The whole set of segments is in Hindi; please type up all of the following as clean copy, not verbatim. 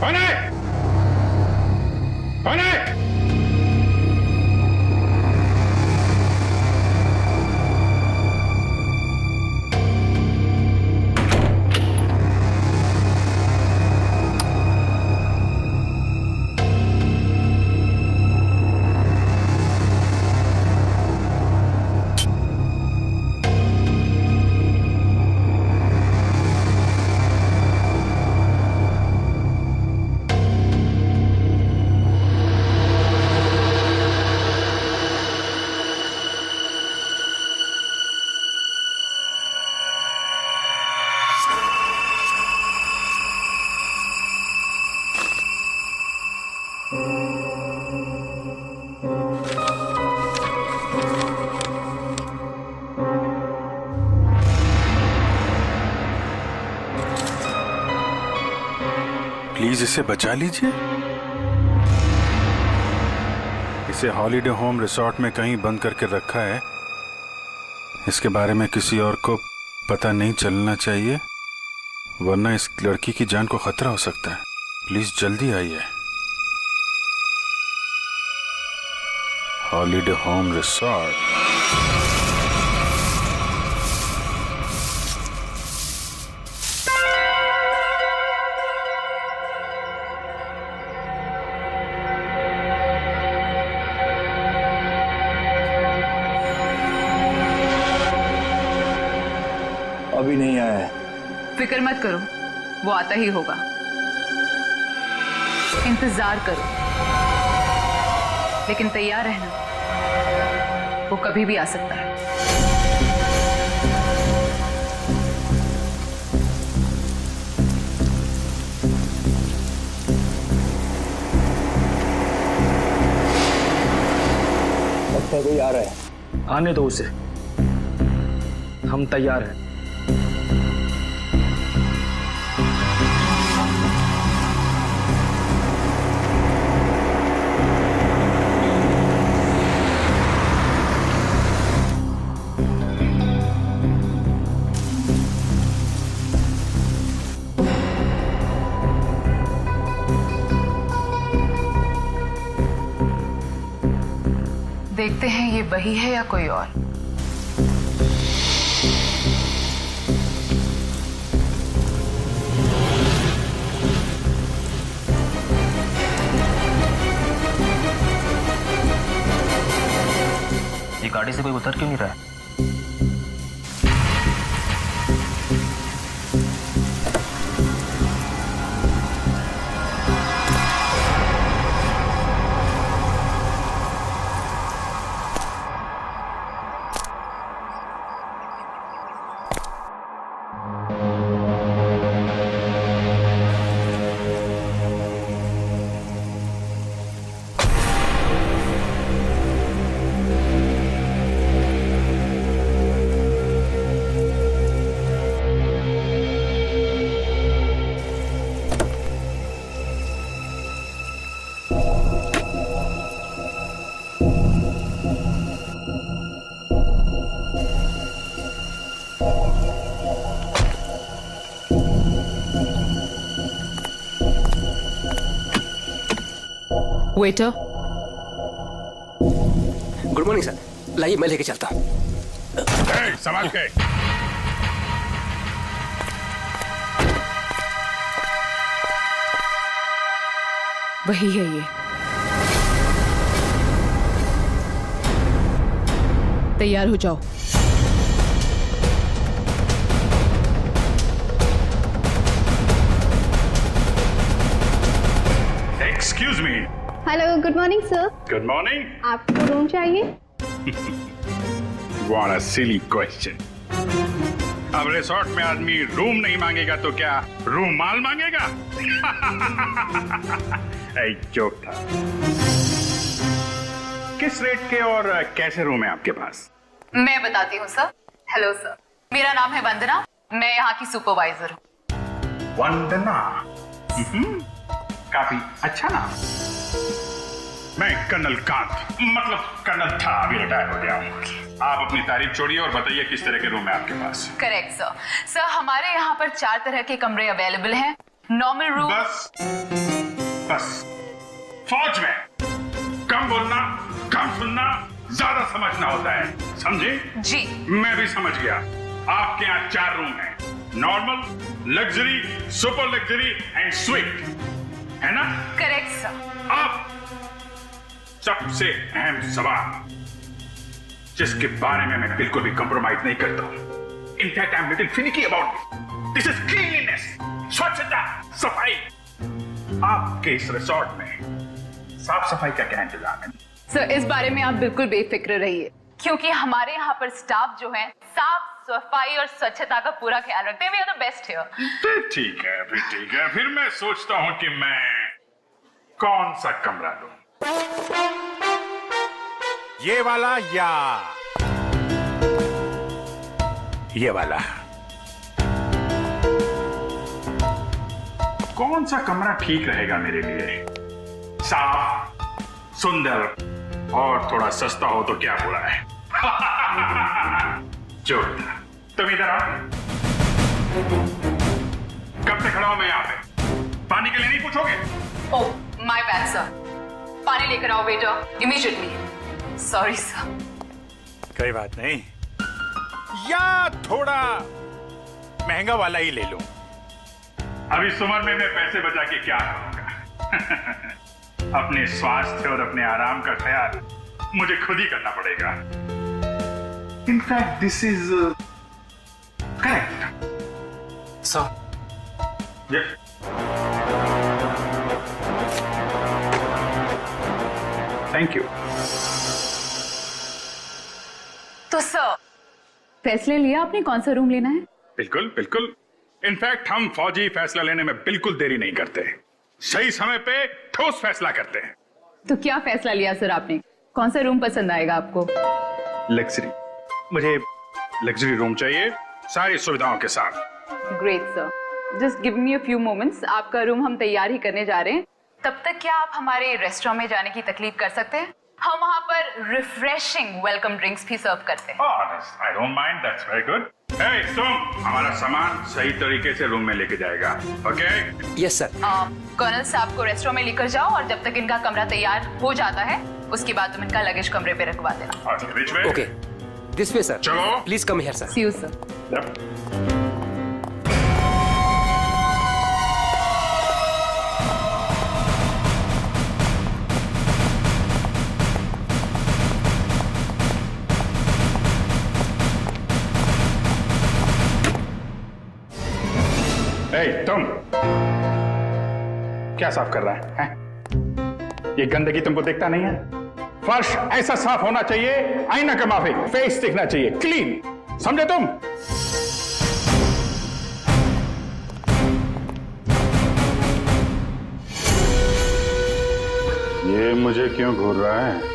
कौन है? कौन है? प्लीज इसे बचा लीजिए। इसे हॉलिडे होम रिसोर्ट में कहीं बंद करके रखा है। इसके बारे में किसी और को पता नहीं चलना चाहिए, वरना इस लड़की की जान को खतरा हो सकता है। प्लीज जल्दी आइए। Holiday home resort. अभी नहीं आया है। फिक्र मत करो, वो आता ही होगा। इंतजार करो, लेकिन तैयार रहना, वो कभी भी आ सकता है। लगता है कोई आ रहा है। आने दो उसे, हम तैयार हैं। देखते हैं ये वही है या कोई और। ये गाड़ी से कोई उतर क्यों नहीं रहा है? वेटर। गुड मॉर्निंग सर, लाइए मैं लेके चलता हूँ। संभाल के। वही है ये। तैयार हो जाओ। Excuse me. Hello, good morning sir. Good morning. आपको रूम चाहिए? What a silly question. अब रिसोर्ट में आदमी रूम नहीं मांगेगा तो क्या रूमाल मांगेगा? एक जोक था। किस रेट के और कैसे रूम है आपके पास? मैं बताती हूँ सर। हेलो सर, मेरा नाम है वंदना, मैं यहाँ की सुपरवाइजर हूँ। वंदना, काफी अच्छा नाम। मैं कर्नल कांत, मतलब कर्नल था, अभी रिटायर हो गया हूँ। आप अपनी तारीफ छोड़िए और बताइए किस तरह के रूम है आपके पास? Correct sir. सर हमारे यहाँ पर 4 तरह के कमरे अवेलेबल हैं। Normal room. बस बस फौज में कम बोलना, कम सुनना, ज्यादा समझना होता है, समझे? जी। मैं भी समझ गया। आपके यहाँ 4 रूम हैं, normal, luxury, super luxury and sweet, है ना? Correct sir. अब सबसे अहम सवाल, जिसके बारे में मैं बिल्कुल भी कंप्रोमाइज नहीं करता हूं। In fact I am little finicky about this is cleanliness, स्वच्छता, सफाई। आपके इस रिसोर्ट में साफ सफाई का क्या इंतजाम है? सर इस बारे में आप बिल्कुल बेफिक्र रहिए, क्योंकि हमारे यहाँ पर स्टाफ जो है साफ सफाई और स्वच्छता का पूरा ख्याल रखते हैं। We are the best here. ठीक है, फिर ठीक है। फिर मैं सोचता हूं कि मैं कौन सा कमरा लूं। ये वाला या ये वाला? कौन सा कमरा ठीक रहेगा मेरे लिए? साफ, सुंदर और थोड़ा सस्ता हो तो क्या बुरा है? जोरदार। तुम इधर आओ। कब से खड़ा हूं मैं यहाँ पे? पानी के लिए नहीं पूछोगे? Oh my bad sir. पानी लेकर आओ बेटा, इमीडिएटली। Sorry sir. कोई बात नहीं, या थोड़ा महंगा वाला ही ले लो। अभी इस उम्र में मैं पैसे बचा के क्या करूंगा? अपने स्वास्थ्य और अपने आराम का ख्याल मुझे खुद ही करना पड़ेगा। In fact this is correct sir. Thank you. तो सर फैसले लिया आपने कौन सा रूम लेना है? बिल्कुल बिल्कुल। इनफैक्ट हम फौजी फैसला लेने में बिल्कुल देरी नहीं करते, सही समय पे ठोस फैसला करते हैं। तो क्या फैसला लिया सर आपने? कौन सा रूम पसंद आएगा आपको? लग्जरी, मुझे लग्जरी रूम चाहिए, सारी सुविधाओं के साथ। Great sir, just give me a few moments. आपका रूम हम तैयार ही करने जा रहे हैं। तब तक क्या आप हमारे रेस्टोरेंट में जाने की तकलीफ कर सकते हैं? हम वहाँ पर रिफ्रेशिंग वेलकम ड्रिंक्स भी सर्व करते हैं। I don't mind, that's very good. हे तुम हमारा सामान सही तरीके से रूम में लेके जाएगा, ओके? Yes sir. कर्नल साहब को रेस्टोरेंट में लेकर जाओ और जब तक इनका कमरा तैयार हो जाता है उसके बाद तुम इनका लगेज कमरे पे रखवा देना। Which way? Okay, this way sir. चलो। Please come here sir. See you sir. Yep. तुम क्या साफ कर रहा है? ये गंदगी तुमको दिखता नहीं है? फर्श ऐसा साफ होना चाहिए, आईना का माफिक, फेस दिखना चाहिए क्लीन, समझे तुम? ये मुझे क्यों घूर रहा है?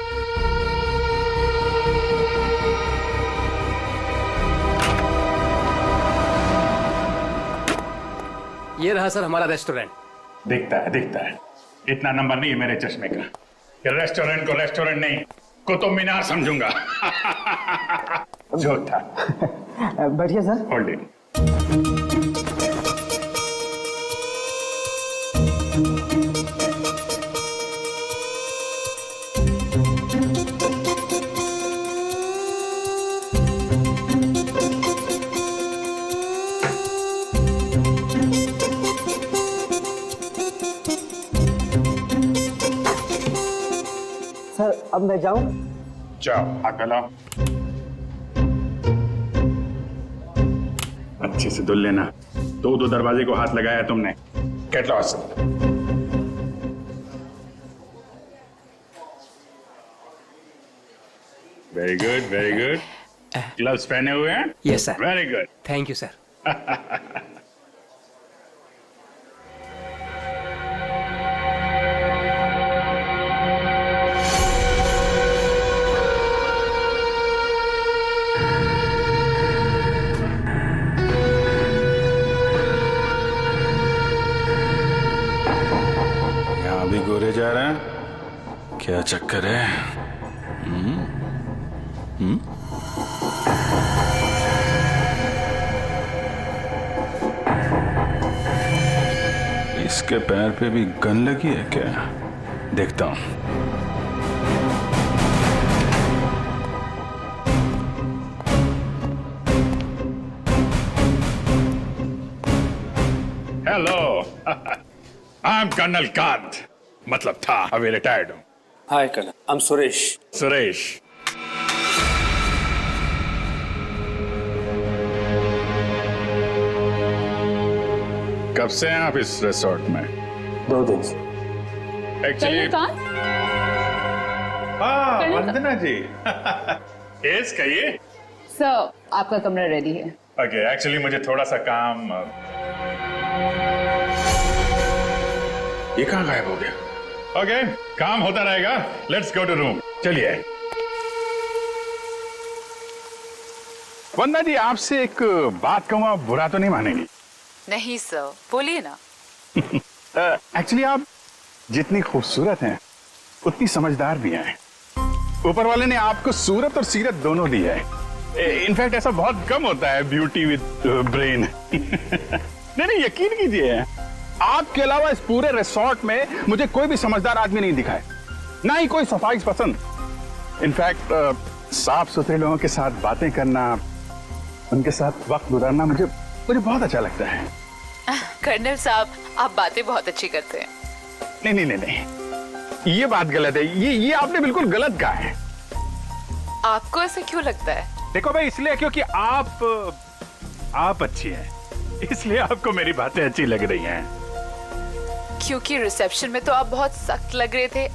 ये रहा सर हमारा रेस्टोरेंट। दिखता है। इतना नंबर नहीं है मेरे चश्मे का। ये रेस्टोरेंट को रेस्टोरेंट नहीं, कुतुब मीनार समझूंगा। जो था। बैठिए सर। Hold it. सर अब मैं जाऊं? जाओ, हाथ फैलाओ। अच्छे से धुल लेना। दो दरवाजे को हाथ लगाया तुमने। Get lost. Very good, very good. Gloves पहने हुए हैं? Yes sir. Very good. Thank you sir. यहाँ भी गोरे जा रहे हैं, क्या चक्कर है? इस इसके पैर पे भी गन लगी है क्या? देखता हूं। Hello, I am colonel Kant, मतलब था, अभी रिटायर्ड हूँ। Hi colonel, I am Suresh. Suresh, कब से हैं आप इस रिसोर्ट में? 2 दिन से। एक्चुअली वंदना जी, यस कहिए। सर, आपका कमरा रेडी है। ओके, एक्चुअली मुझे थोड़ा सा काम। ये कहाँ गायब हो गया? ओके, काम होता रहेगा। Let's go to room. चलिए। वंदना जी, आपसे एक बात कहूँ, आप बुरा तो नहीं मानेंगी? नहीं सर, बोलिए ना। एक्चुअली आप जितनी खूबसूरत हैं उतनी समझदार भी हैं। ऊपर वाले ने आपको सूरत और सीरत दोनों दी है। इनफैक्ट ऐसा बहुत कम होता है, ब्यूटी विद ब्रेन। नहीं, यकीन कीजिए, आपके अलावा इस पूरे रिसोर्ट में मुझे कोई भी समझदार आदमी नहीं दिखा है, ना ही कोई सफाई पसंद। इनफैक्ट साफ सुथरे लोगों के साथ बातें करना, उनके साथ वक्त गुजारना मुझे बहुत अच्छा लगता है। कर्नल साहब, आप बातें बहुत अच्छी करते हैं। नहीं, ये बात गलत है। ये आपने बिल्कुल गलत कहा है। आपको ऐसे क्यों लगता है? देखो भाई, इसलिए क्योंकि आप अच्छी हैं, इसलिए आपको मेरी बातें अच्छी लग रही हैं। क्योंकि रिसेप्शन में तो आप बहुत सख्त लग रहे थे,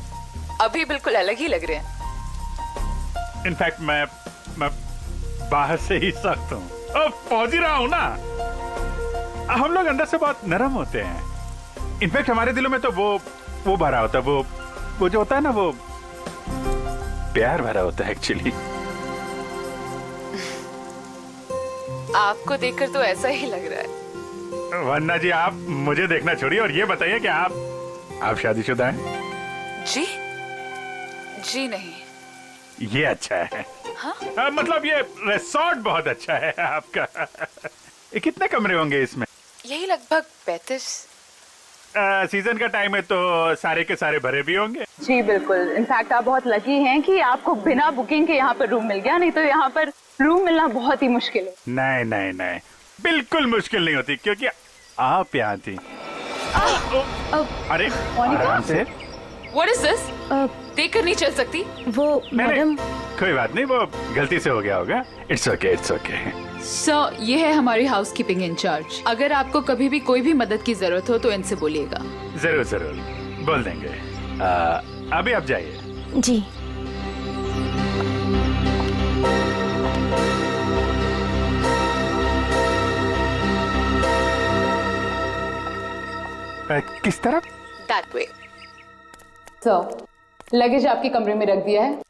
अभी बिल्कुल अलग ही लग रहे हैं। इनफैक्ट मैं बाहर से ही सख्त हूँ, पहुंच ही रहा हूँ ना। हम लोग अंदर से बहुत नरम होते हैं। इनफैक्ट हमारे दिलों में तो वो भरा होता है, वो जो होता है ना, वो प्यार भरा होता है एक्चुअली। आपको देखकर तो ऐसा ही लग रहा है। वन्ना जी, आप मुझे देखना छोड़िए और ये बताइए कि आप शादीशुदा हैं? जी नहीं। ये अच्छा है। हाँ? मतलब ये रिसोर्ट बहुत अच्छा है आपका। कितने कमरे होंगे इसमें? यही लगभग 35। सीजन का टाइम है तो सारे के सारे भरे भी होंगे। जी बिल्कुल। इनफैक्ट आप बहुत लकी हैं कि आपको बिना बुकिंग के यहाँ पर रूम मिल गया, नहीं तो यहाँ पर रूम मिलना बहुत ही मुश्किल है। नहीं, बिल्कुल मुश्किल नहीं होती, क्योंकि आप यहाँ थी। अरे आराम से। What is this? देखकर नहीं चल सकती। वो मैडम। कोई बात नहीं, वो गलती से हो गया होगा। It's okay. सर, ये है हमारी हाउसकीपिंग इंचार्ज। अगर आपको कभी भी कोई भी मदद की जरूरत हो तो इनसे बोलिएगा। जरूर बोल देंगे। अभी आप जाइए। जी। किस तरफ? That way. सर, लगेज आपके कमरे में रख दिया है।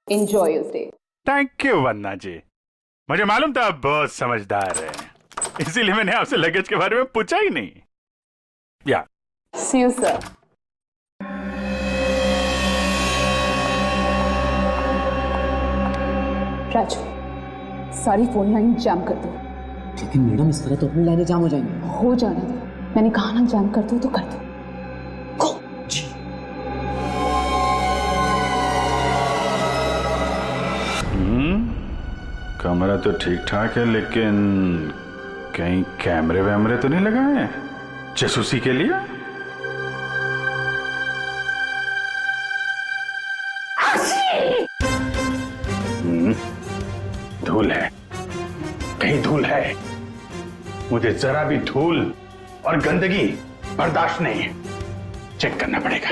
Enjoy your stay. Thank you Vanna ji, मुझे मालूम था आप बहुत समझदार हैं, इसीलिए मैंने आपसे लगेज के बारे में पूछा ही नहीं। या See you, sir. राजू, सारी फोन लाइन जैम कर दो। लेकिन मैडम, इस तरह तो अपनी लाइनें जाम हो जाएंगी। हो जाने दो, मैंने कहा ना जैम कर दो तो कर दो। जी। कमरा तो ठीक ठाक है, लेकिन कहीं कैमरे वैमरे तो नहीं लगाए हैं जासूसी के लिए? धूल है, कहीं धूल है। मुझे जरा भी धूल और गंदगी बर्दाश्त नहीं है। चेक करना पड़ेगा।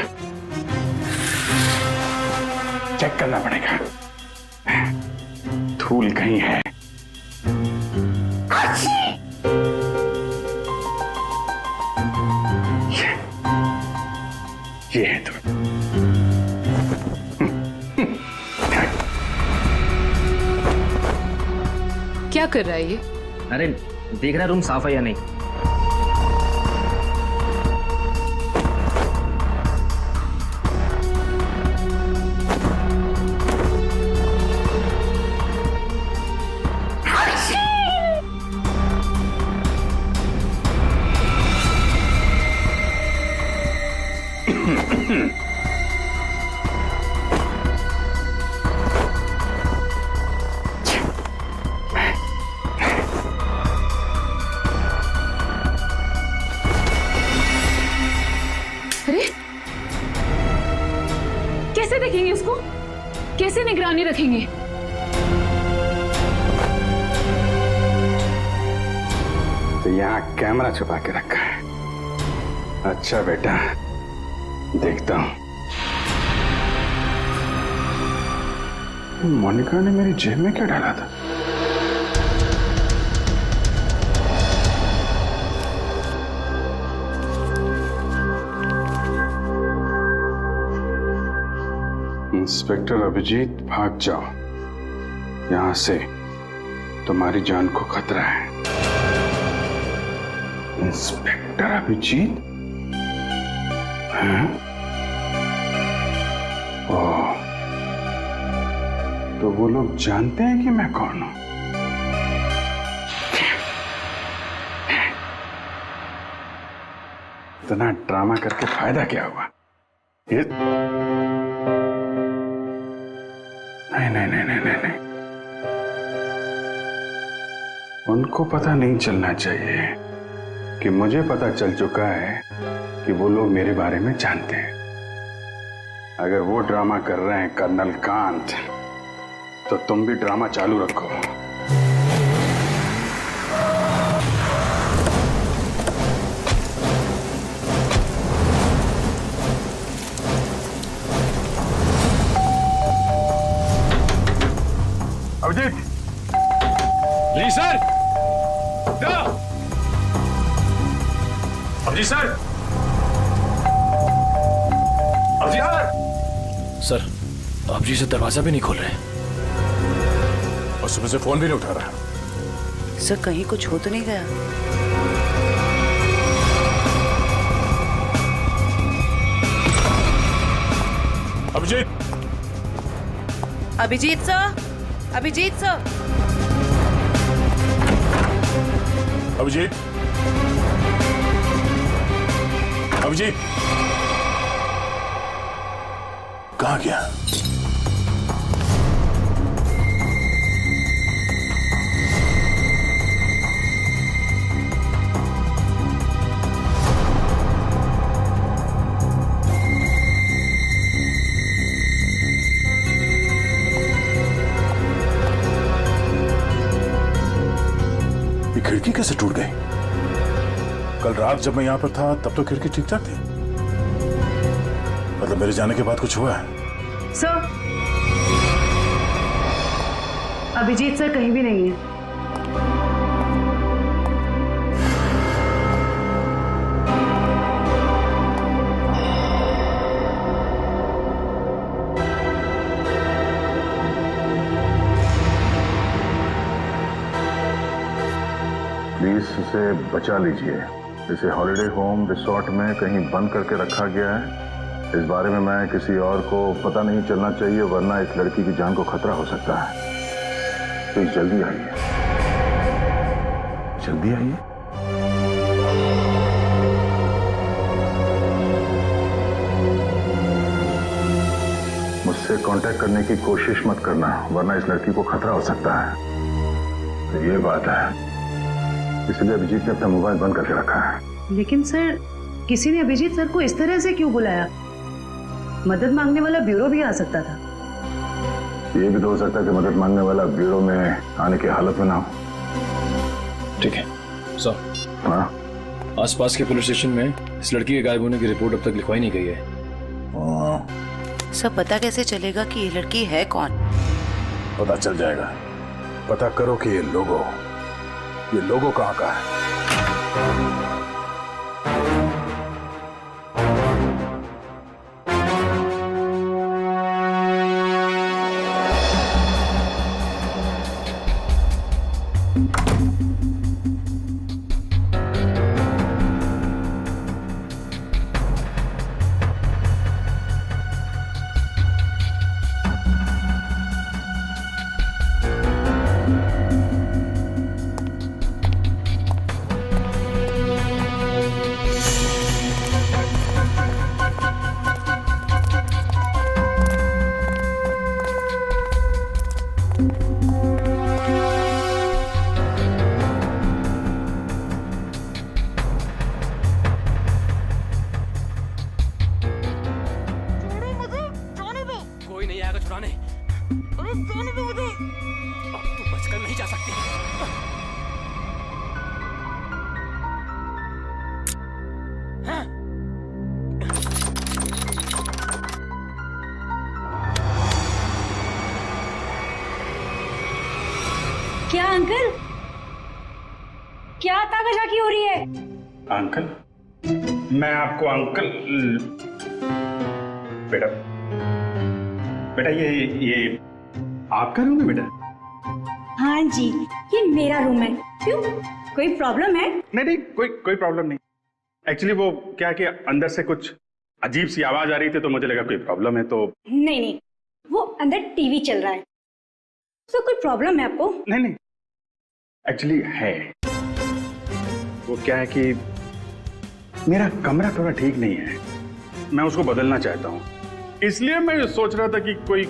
धूल कहीं है। ये है धूल। क्या कर रहा है ये? अरे देख रहा रूम साफ है या नहीं। अरे कैसे देखेंगे उसको, कैसे निगरानी रखेंगे? तो यहाँ कैमरा छुपा के रखा है। अच्छा बेटा, देखता हूं। मोनिका ने मेरी जेब में क्या डाला था? इंस्पेक्टर अभिजीत, भाग जाओ यहां से, तुम्हारी जान को खतरा है। इंस्पेक्टर अभिजीत? हैं? ओह, तो वो लोग जानते हैं कि मैं कौन हूं? इतना ड्रामा करके फायदा क्या हुआ? ये नहीं। उनको पता नहीं चलना चाहिए कि मुझे पता चल चुका है कि वो लोग मेरे बारे में जानते हैं। अगर वो ड्रामा कर रहे हैं कर्नल कांत, तो तुम भी ड्रामा चालू रखो। अभिजीत! जी sir. Abhijit sir! Abhijit sir! Sir आप जी से दरवाजा भी नहीं खोल रहे। और सुबह से फोन भी नहीं उठा रहा। सर कहीं कुछ हो तो नहीं गया? अभिजीत! Abhijeet sir, Abhijit sir, Abhijeet! अभिजीत! कहाँ गया? खिड़की कैसे टूट गई? कल रात जब मैं यहां पर था तब तो खिड़की ठीक ठाक थी। मतलब मेरे जाने के बाद कुछ हुआ है? सर अभिजीत सर कहीं भी नहीं है। प्लीज इसे बचा लीजिए। इसे हॉलिडे होम रिसोर्ट में कहीं बंद करके रखा गया है। इस बारे में मैं किसी और को पता नहीं चलना चाहिए, वरना इस लड़की की जान को खतरा हो सकता है। प्लीज जल्दी आइए, जल्दी आइए। मुझसे कांटेक्ट करने की कोशिश मत करना, वरना इस लड़की को खतरा हो सकता है। तो ये बात है, इसलिए अभिजीत ने अपना मोबाइल बंद करके रखा है। लेकिन सर किसी ने अभिजीत सर को इस तरह से क्यों बुलाया? मदद मांगने वाला ब्यूरो भी आ सकता था। ये भी तो हो सकता है कि मदद मांगने वाला ब्यूरो में आने की हालत में ना हो। ठीक है सर। हाँ, आसपास के पुलिस स्टेशन में इस लड़की के गायब होने की रिपोर्ट अब तक लिखवाई नहीं गई है। सर पता कैसे चलेगा कि ये लड़की है कौन? पता चल जाएगा। पता करो कि ये लोगो कहाँ का है। क्या अंकल, क्या ताकाझाकी हो रही है? अंकल? मैं आपको अंकल बेटा बेटा ये आपका रूम है बेटा? हाँ जी, ये मेरा रूम है। क्यों, कोई प्रॉब्लम है? नहीं कोई प्रॉब्लम नहीं। एक्चुअली वो क्या है कि अंदर से कुछ अजीब सी आवाज आ रही थी तो मुझे लगा कोई प्रॉब्लम है तो। नहीं, वो अंदर टीवी चल रहा है, तो कोई प्रॉब्लम है आपको? नहीं एक्चुअली है। वो क्या है कि मेरा कमरा थोड़ा ठीक नहीं है, मैं उसको बदलना चाहता हूँ, इसलिए मैं सोच रहा था कि कोई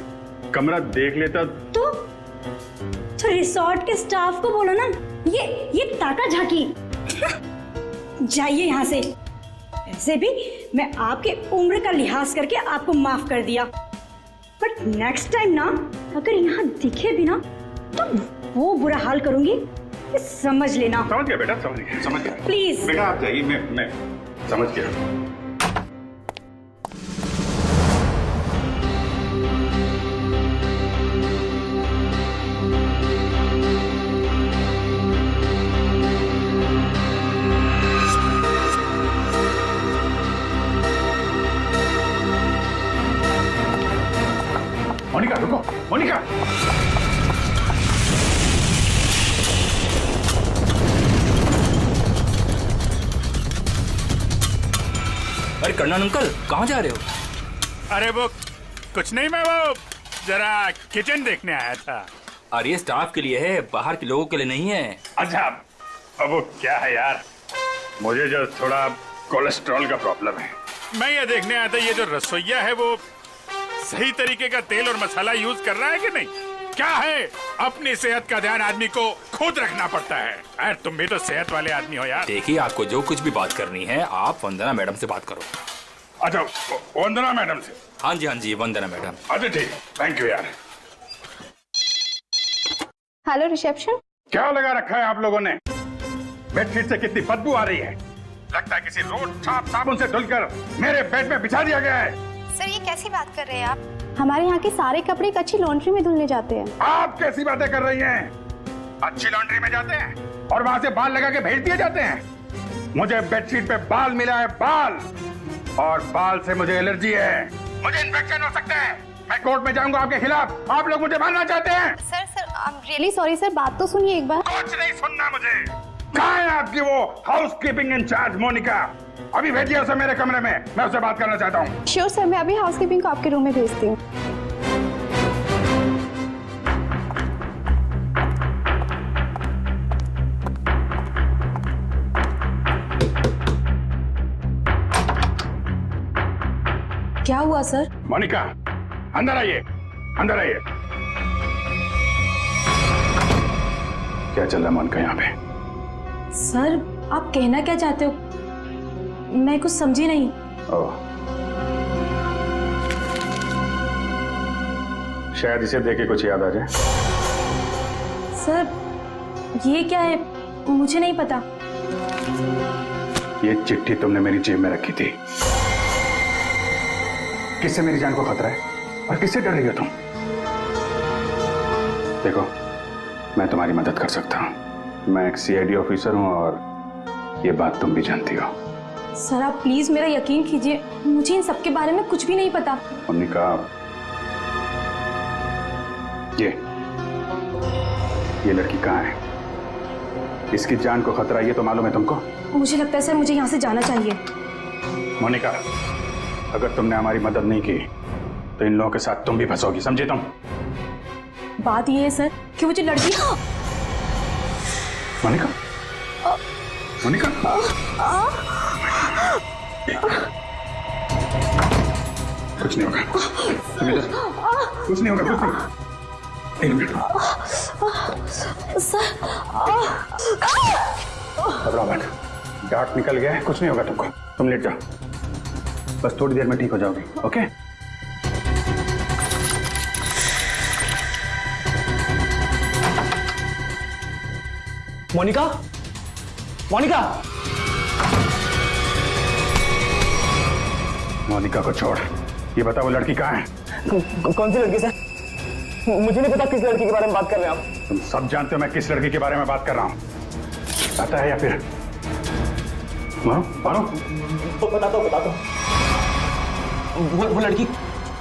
कमरा देख लेता। तो रिसोर्ट के स्टाफ को बोलो ना, ये ताकाझाकी। जाइए यहाँ से। ऐसे भी मैं आपके उम्र का लिहाज करके आपको माफ कर दिया, बट नेक्स्ट टाइम ना अगर यहाँ दिखे भी ना तो वो बुरा हाल करूंगी, ये समझ लेना। समझ गया बेटा, समझ गया। प्लीज बेटा आप जाइए, मैं समझ गया। मोनिका रुको, मोनिका। अरे कर्नल अंकल, कहाँ जा रहे हो? अरे वो कुछ नहीं, मैं वो जरा किचन देखने आया था। अरे ये स्टाफ के लिए है, बाहर के लोगों के लिए नहीं है। अच्छा, अब वो क्या है यार, मुझे जो थोड़ा कोलेस्ट्रॉल का प्रॉब्लम है। मैं ये देखने आया था ये जो रसोइया है वो सही तरीके का तेल और मसाला यूज कर रहा है कि नहीं। क्या है, अपनी सेहत का ध्यान आदमी को खुद रखना पड़ता है। अरे तुम भी तो सेहत वाले आदमी हो यार। देखिए, आपको जो कुछ भी बात करनी है आप वंदना मैडम से बात करो। अच्छा, वंदना मैडम से? हाँ जी, वंदना मैडम। अच्छा ठीक, थैंक यू यार। Hello reception. क्या लगा रखा है आप लोगों ने? बेडशीट से कितनी बदबू आ रही है, लगता है किसी रोज साबुन से धुलकर मेरे बेड में बिछा दिया गया है। सर ये कैसी बात कर रहे हैं आप? हमारे यहाँ के सारे कपड़े एक अच्छी लॉन्ड्री में धुलने जाते हैं। आप कैसी बातें कर रही हैं? अच्छी लॉन्ड्री में जाते हैं और वहाँ से बाल लगा के भेज दिए जाते हैं। मुझे बेडशीट पे बाल मिला है, बाल, और बाल से मुझे एलर्जी है, मुझे इन्फेक्शन हो सकता है। मैं कोर्ट में जाऊंगा आपके खिलाफ। आप लोग मुझे मारना चाहते हैं? Sir I am really sorry sir, बात तो सुनिए एक बार। कुछ नहीं सुनना मुझे। कहाँ है आपकी वो हाउसकीपिंग इंचार्ज मोनिका? अभी भेजिए उसे मेरे कमरे में, मैं उससे बात करना चाहता हूँ। श्योर सर, मैं अभी हाउसकीपिंग को आपके रूम में भेजती हूँ। क्या हुआ सर? मोनिका अंदर आइए, अंदर आइए। क्या चल रहा है मोनिका यहाँ पे? सर आप कहना क्या चाहते हो, मैं कुछ समझी नहीं। शायद इसे देख के कुछ याद आ जाए। सर ये क्या है, मुझे नहीं पता। ये चिट्ठी तुमने मेरी जेब में रखी थी। किससे मेरी जान को खतरा है और किससे डर रही हो तुम? देखो, मैं तुम्हारी मदद कर सकता हूँ। मैं एक CID ऑफिसर हूँ और ये बात तुम भी जानती हो। सर आप प्लीज मेरा यकीन कीजिए, मुझे इन सब के बारे में कुछ भी नहीं पता। मोनिका, ये लड़की कहाँ है? इसकी जान को खतरा ये तो मालूम है तुमको? मुझे लगता है सर मुझे यहाँ से जाना चाहिए। मोनिका, अगर तुमने हमारी मदद नहीं की तो इन लोगों के साथ तुम भी फंसोगी, समझे तुम? बात ये है सर कि वो जो लड़की। मोनिका, मोनिका, कुछ नहीं होगा, कुछ नहीं होगा, कुछ नहीं। एक मिनट, घबराओ मत, डार्ट निकल गया है, कुछ नहीं होगा तुमको। तुम लेट जाओ, बस थोड़ी देर में ठीक हो जाओगी। ओके? मोनिका, मोनिका, मोनिका को छोड़, ये बता वो लड़की कहाँ है? कौन सी लड़की सर? मुझे नहीं पता किस लड़की के बारे में बात कर रहे हैं आप। तुम सब जानते हो मैं किस लड़की के बारे में बात कर रहा हूँ। पता है या फिर मानो? बताता हूँ। वो लड़की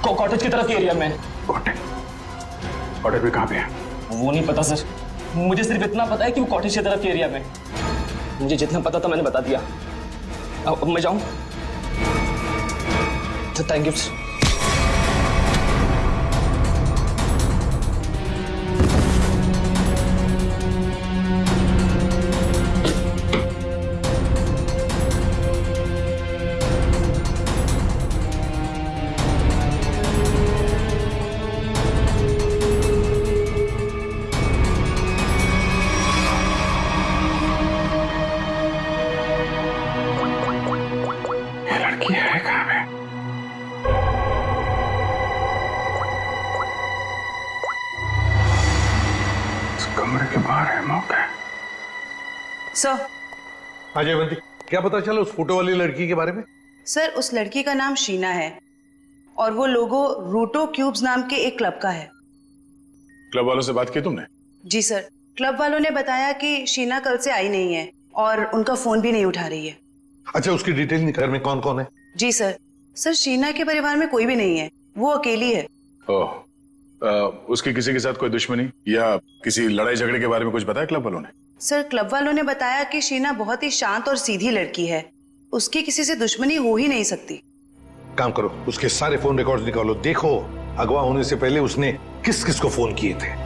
कॉटेज की तरफ के एरिया में। कॉटेज में कहाँ पे है? वो नहीं पता सर, मुझे सिर्फ इतना पता है कि वो कॉटेज की तरफ के एरिया में। मुझे जितना पता था मैंने बता दिया। अब मैं जाऊं? Thank you. हाँ जयवंती, क्या पता चला उस फोटो वाली लड़की के बारे में? सर, उस लड़की का नाम शीना है और वो लोगो रूटो क्यूब्स नाम के एक क्लब का है। क्लब वालों से बात की तुमने? जी सर, क्लब वालों ने बताया कि शीना कल से आई नहीं है और उनका फोन भी नहीं उठा रही है। अच्छा, उसकी डिटेल निकाल में कौन कौन है? जी सर, शीना के परिवार में कोई भी नहीं है, वो अकेली है। ओह, उसकी किसी के साथ कोई दुश्मनी या किसी लड़ाई झगड़े के बारे में कुछ बताया क्लब वालों ने? सर, क्लब वालों ने बताया कि शीना बहुत ही शांत और सीधी लड़की है, उसकी किसी से दुश्मनी हो ही नहीं सकती। काम करो, उसके सारे फोन रिकॉर्ड्स निकालो, देखो अगवा होने से पहले उसने किस किस को फोन किए थे।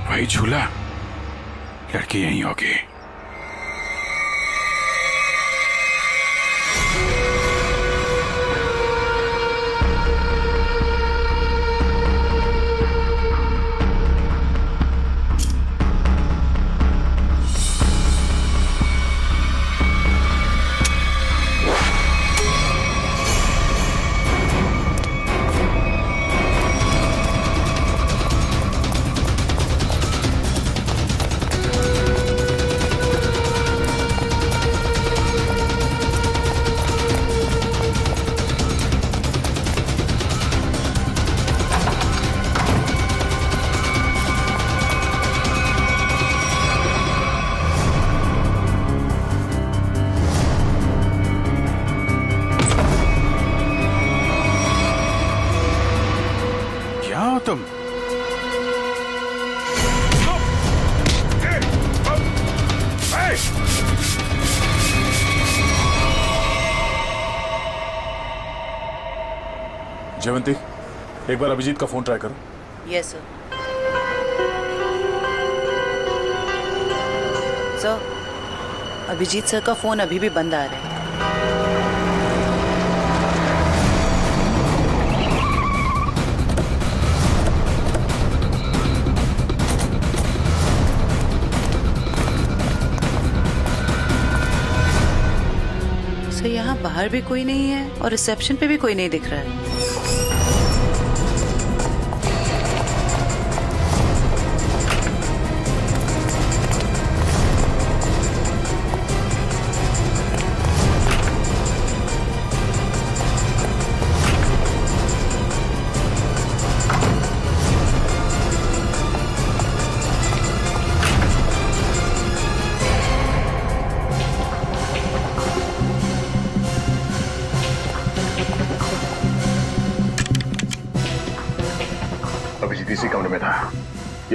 वही झूला, लड़की यहीं होगी। तुम जयवंती, एक बार अभिजीत का फोन ट्राई करो। Yes sir. Sir, Abhijit sir का फोन अभी भी बंद आ रहा है। सर, यहाँ बाहर भी कोई नहीं है और रिसेप्शन पे भी कोई नहीं दिख रहा है।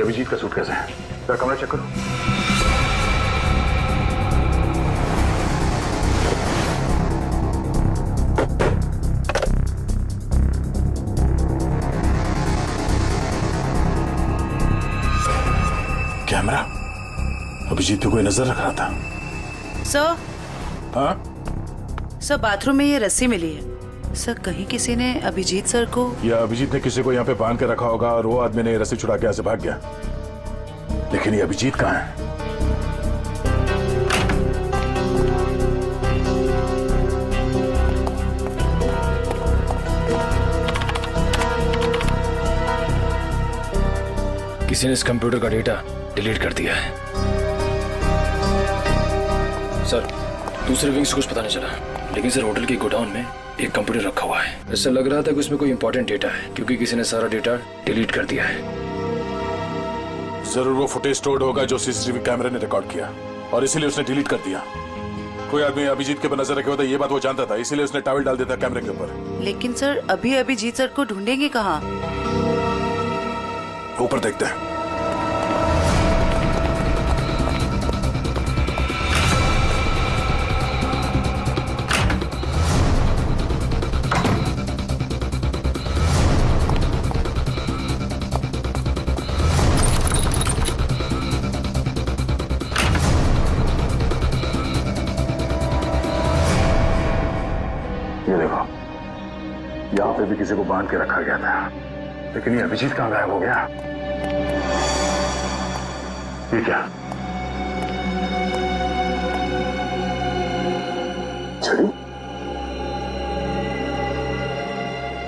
ये अभिजीत का सूटकेस है। जरा कमरा चेक करो। कैमरा, अभिजीत पे कोई नजर रख रहा था। सर, हाँ? सर बाथरूम में ये रस्सी मिली है। सर कहीं किसी ने अभिजीत सर को, या अभिजीत ने किसी को यहाँ पे बांध के रखा होगा और वो आदमी ने रस्सी छुड़ा के यहाँ से भाग गया। लेकिन ये अभिजीत कहाँ है? किसी ने इस कंप्यूटर का डेटा डिलीट कर दिया है। सर, दूसरे विंग से कुछ पता नहीं चला, लेकिन सर होटल के गोडाउन में एक कंप्यूटर रखा हुआ है। ऐसा लग रहा था कि उसमें कोई इंपॉर्टेंट डेटा है, क्योंकि किसी ने सारा डेटा डिलीट कर दिया है। जरूर वो फुटेज स्टोर्ड होगा जो सीसीटीवी कैमरे ने रिकॉर्ड किया, और इसीलिए उसने डिलीट कर दिया। कोई आदमी अभिजीत के पर नजर रखे होता, ये बात वो जानता था, इसीलिए उसने टॉवल डाल दिया था कैमरे के ऊपर। लेकिन सर अभी अभिजीत सर को ढूंढेंगे कहाँ? ऊपर देखते हैं। ये देखो, यहाँ पे भी किसी को बांध के रखा गया था, लेकिन ये अभिजीत कहाँ गायब हो गया? ये क्या? छड़ी?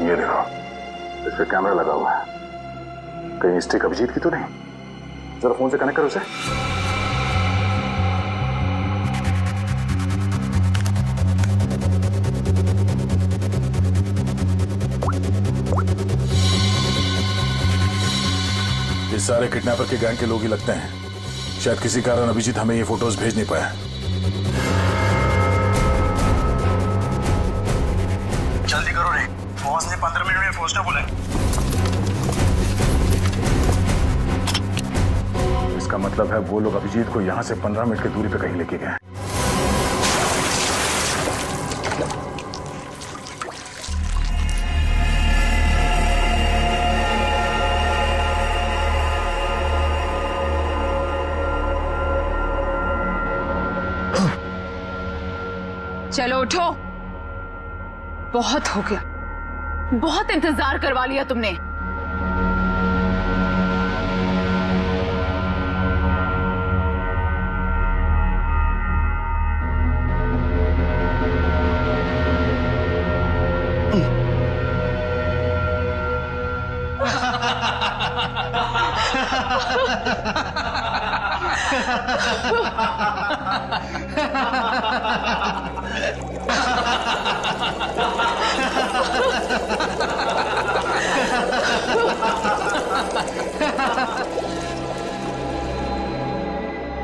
ये देखो, इस पे कैमरा लगा हुआ है। कहीं स्टिक अभिजीत की तो नहीं? जरा फोन से कनेक्ट करो उसे। ये सारे किडनैपर के गैंग के लोग ही लगते हैं। शायद किसी कारण अभिजीत हमें ये फोटोज भेज नहीं पाया। जल्दी करो रे, बॉस ने 15 मिनट में पहुंचना बोला है। इसका मतलब है वो लोग अभिजीत को यहाँ से 15 मिनट की दूरी पे कहीं लेके गए। चलो उठो, बहुत हो गया, बहुत इंतजार करवा लिया तुमने।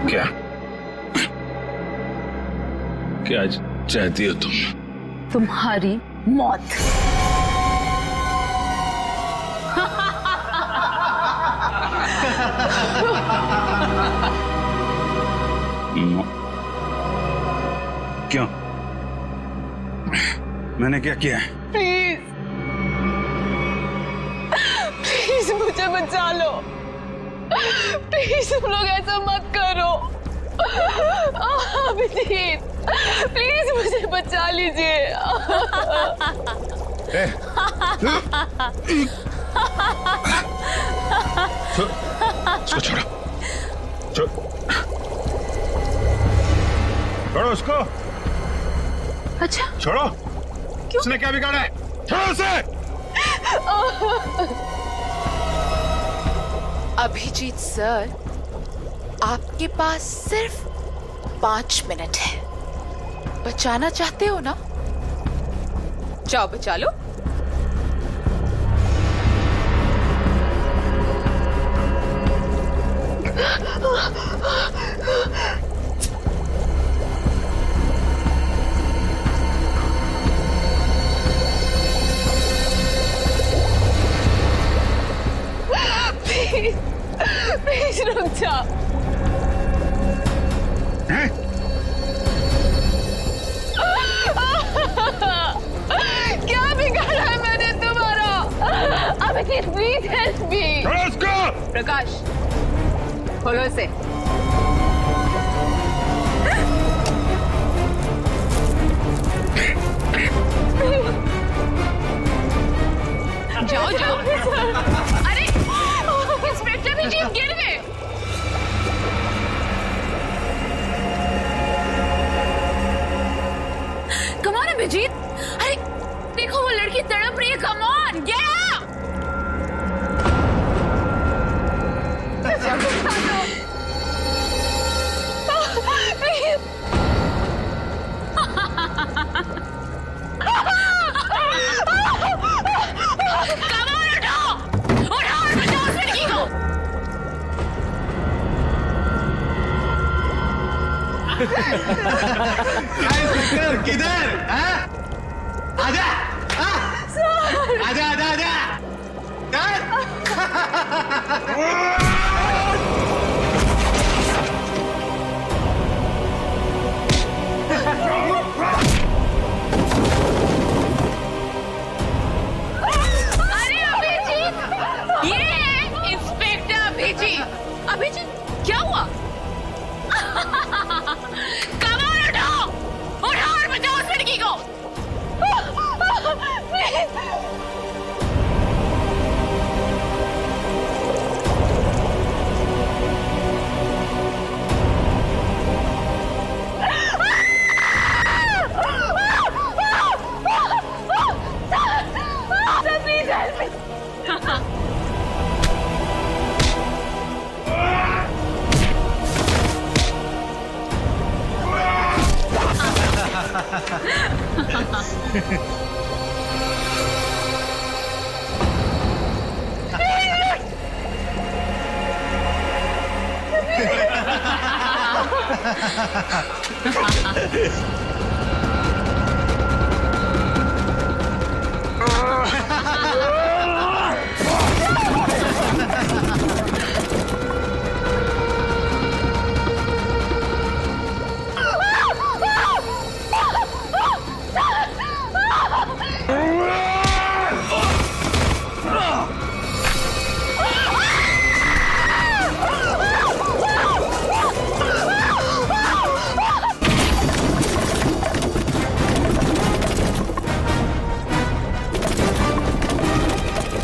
क्या क्या चाहती हो तुम? तुम्हारी मौत। क्यों? मैंने क्या किया है? प्लीज प्लीज मुझे बचा लो, प्लीज तुम लोग ऐसा मत करो। अभिजीत प्लीज मुझे बचा लीजिए। इसको छोड़ो, छोड़ो उसको। अच्छा छोड़ो। क्यों? उसने क्या बिगाड़ा है? छोड़ो उसे। अभिजीत सर, आपके पास सिर्फ 5 मिनट है। बचाना चाहते हो ना? जाओ बचा लो। प्लीज रुक जा। क्या बिगाड़ा है मैंने तुम्हारा? Abhijeet please help me. Prakash खोलो इसे। जाओ जाओ। अरे इंस्पेक्टर अभिजीत गिर गए। कम ऑन अभिजीत, अरे देखो वो लड़की तड़प रही है। Come on get up. किधर? आजा आजा आजा आजा। अरे अभिजीत, ये है इंस्पेक्टर अभिजीत। अभिजीत क्या हुआ? कमाल उठाओ, उठाओ और बचाओ उस लड़की को।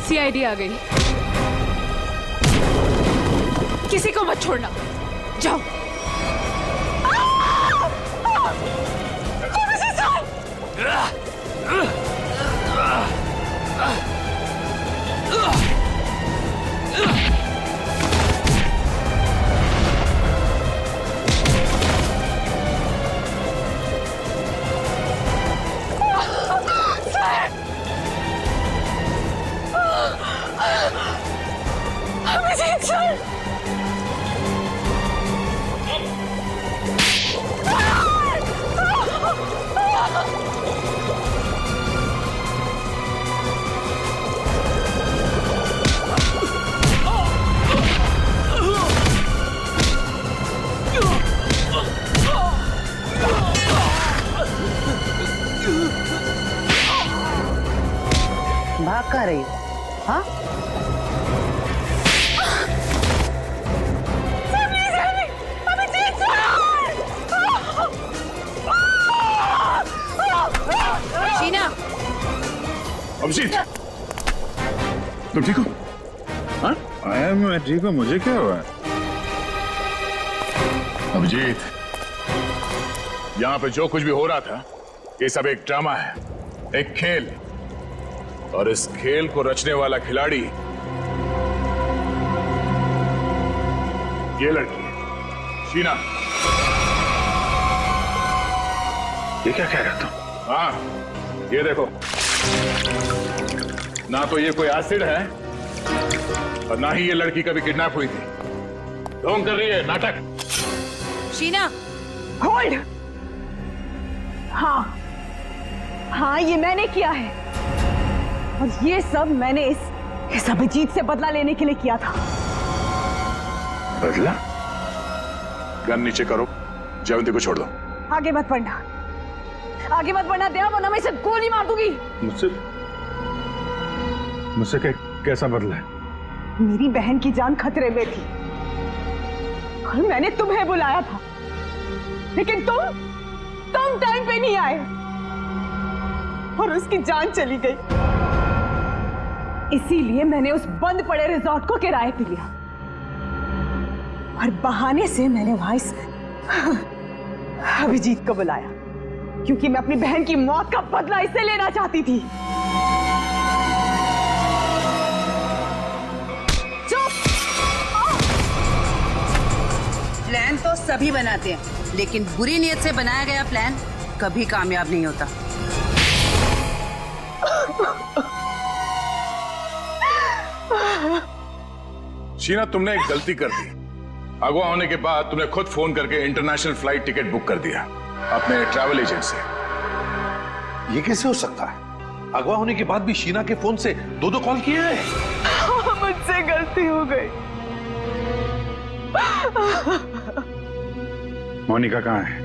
सीआईडी आ गई। किसी को मत छोड़ना, जाओ। भाग कहाँ रही हो? हाँ? शीना, अभिजीत, तुम ठीक हो? हाँ? मैं ठीक हूँ। मुझे क्या हुआ? अभिजीत, यहाँ पे जो कुछ भी हो रहा था, ये सब एक ड्रामा है, एक खेल। और इस खेल को रचने वाला खिलाड़ी ये लड़की है, शीना। ये क्या कह रहा तुम? हाँ, ये देखो, ना तो ये कोई एसिड है और ना ही ये लड़की कभी किडनैप हुई थी। ढोंग कर रही है, नाटक। शीना, होल्ड। हाँ, ये मैंने किया है और ये सब मैंने इस अभिजीत से बदला लेने के लिए किया था। बदला? गन नीचे करो, जयवंती को छोड़ दो। आगे मत बढ़ना, आगे मत बढ़ना दया, वरना मैं इसे गोली मार दूंगी। मुझसे कैसा बदला है? मेरी बहन की जान खतरे में थी और मैंने तुम्हें बुलाया था, लेकिन तुम टाइम पे नहीं आए और उसकी जान चली गई। इसीलिए मैंने उस बंद पड़े रिजॉर्ट को किराए पे लिया और बहाने से मैंने वहां इस अभिजीत को बुलाया, क्योंकि मैं अपनी बहन की मौत का बदला इससे लेना चाहती थी। प्लान तो सभी बनाते हैं, लेकिन बुरी नीयत से बनाया गया प्लान कभी कामयाब नहीं होता। शीना, तुमने एक गलती कर दी। अगवा होने के बाद तुमने खुद फोन करके इंटरनेशनल फ्लाइट टिकट बुक कर दिया अपने ट्रैवल एजेंट से। ये कैसे हो सकता है? अगवा होने के बाद भी शीना के फोन से दो कॉल किए हैं। मुझसे गलती हो गई। मोनिका कहाँ है?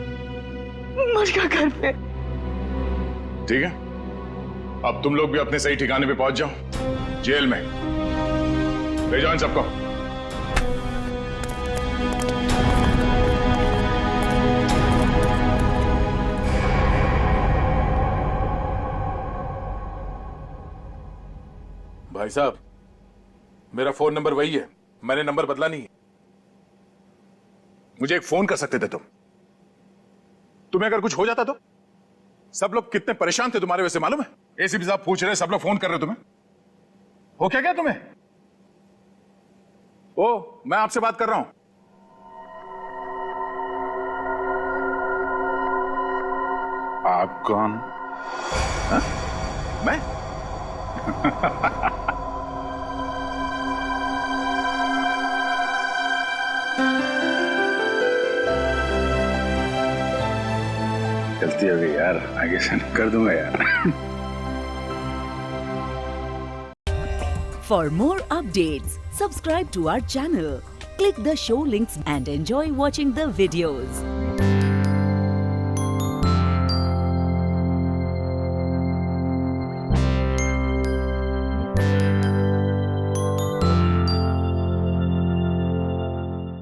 मुझका घर पे। ठीक है, अब तुम लोग भी अपने सही ठिकाने पे पहुंच जाओ। जेल में ले जाओ इन सबको। भाई साहब, मेरा फोन नंबर वही है, मैंने नंबर बदला नहीं है। मुझे एक फोन कर सकते थे तुम। तुम्हें अगर कुछ हो जाता तो? सब लोग कितने परेशान थे तुम्हारे वजह से, मालूम है? एसीपी साहब पूछ रहे, सब लोग फोन कर रहे तुम्हें। हो क्या तुम्हें? ओ, मैं आपसे बात कर रहा हूं। आप कौन? हा? मैं? गलती हो गई यार, आगे से नहीं कर दूंगा यार। For more updates, subscribe to our channel, click the show links and enjoy watching the videos.